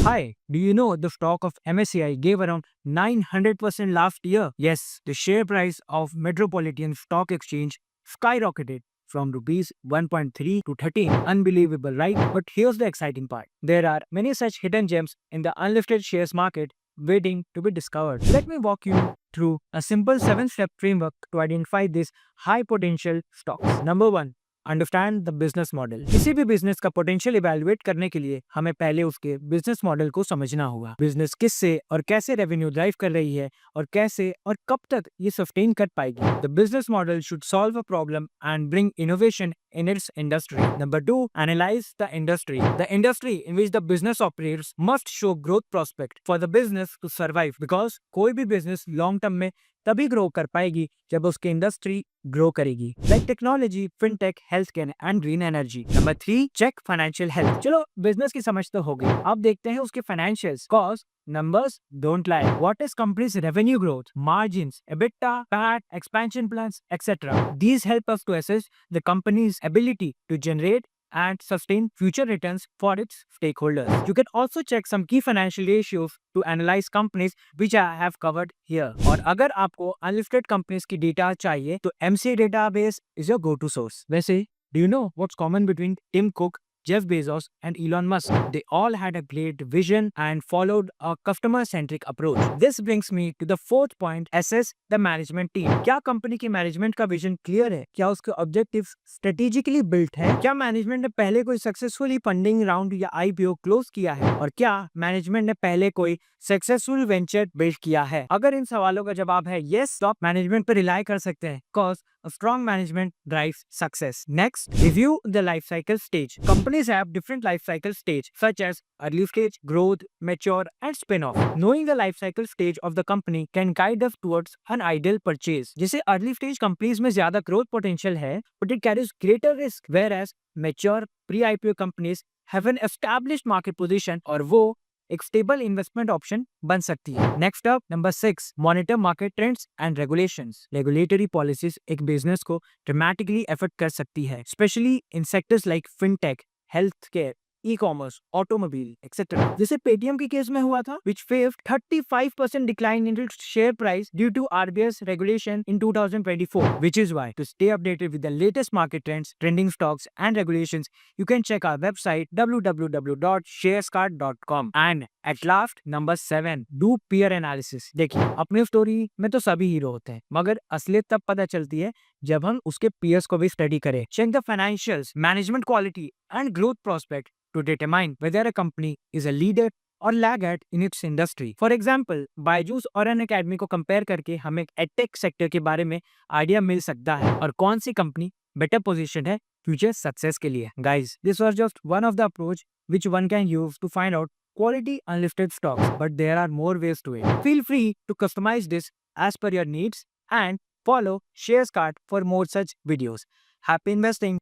Hi, do you know the stock of MSCI gave around 900% last year? Yes, the share price of Metropolitan Stock Exchange skyrocketed from rupees 1.3 to 13. Unbelievable, right? But here's the exciting part. There are many such hidden gems in the unlifted shares market waiting to be discovered. Let me walk you through a simple 7-step framework to identify these high potential stocks. Number 1, understand the business model. किसी भी business का potential evaluate करने के लिए हमें पहले उसके business model को समझना होगा। बिजनेस किससे और कैसे रेवेन्यू ड्राइव कर रही है और कैसे और कब तक ये सस्टेन कर पाएगी। The business model should solve a problem and bring innovation in its industry. Number 2, analyze the industry. The industry in which the business operates must show growth prospect for the business to survive because कोई भी business long term में तभी grow कर पाएगी जब उसकी industry grow करेगी, like technology, fintech, health care and green energy. Number 3, check financial health. चलो बिजनेस की समझ तो हो गई, अब देखते हैं उसके financials. Cost numbers don't lie. What is company's revenue growth, margins, EBITDA, PAT, expansion plans, etc. These help us to assess the company's ability to generate and sustain future returns for its stakeholders. You can also check some key financial ratios to analyze companies which I have covered here. और अगर आपको unlisted companies की data चाहिए तो MCA database is your go-to source. वैसे, do you know what's common between Tim Cook, Jeff Bezos and Elon Musk? They all had a great vision and followed a customer-centric approach. This brings me to the fourth point, assess the management team. क्या company की management का vision clear है? क्या उसके objectives strategically built है? क्या management ने पहले कोई सक्सेसफुली फंडिंग राउंड या आईपीओ क्लोज किया है? और क्या मैनेजमेंट ने पहले कोई सक्सेसफुल वेंचर बिल्ड किया है? अगर इन सवालों का जवाब है यस, तो आप मैनेजमेंट पर रिलाई कर सकते हैं, cause a strong management drives success. Next, review the life cycle stage. Companies have different life cycle stage such as early stage, growth, mature and spin-off. Knowing the life cycle stage of the company can guide us towards an ideal purchase. जैसे early stage companies में ज्यादा growth potential है, but it carries greater risk, whereas mature pre-IPO companies have an established market position और वो एक stable investment option बन सकती है। Next up, number 6, monitor market trends and regulations. Regulatory policies एक बिजनेस को ड्रामेटिकली अफेक्ट कर सकती है, specially in sectors like fintech, health care, e commerce, automobile etcetera. जैसे पेटीएम के केस में हुआ था, which faced 35% decline in its share price due to RBI's regulation in 2024. Which is why, to stay updated with the latest market trends, trending stocks and regulations, you can check our website www.sharescard.com. And at last, number 7, do peer analysis. देखिए, अपनी story में तो सभी hero होते हैं, मगर असलियत तब पता चलती है जब हम उसके पीयर्स को भी स्टडी करें। Check the financials, management quality and growth prospect to determine whether a company is a leader or laggard in its industry. For example, Byju's और अनअकैडमी को कंपेयर करके हमें एडटेक सेक्टर के बारे में आइडिया मिल सकता है और कौन सी कंपनी बेटर पोजीशन है फ्यूचर सक्सेस के लिए। Guys, this was just one of the approach which one can use to find out quality unlisted stocks, but there are more ways to it. Feel free to customize this as per your needs and follow Sharescard for more such videos. Happy investing!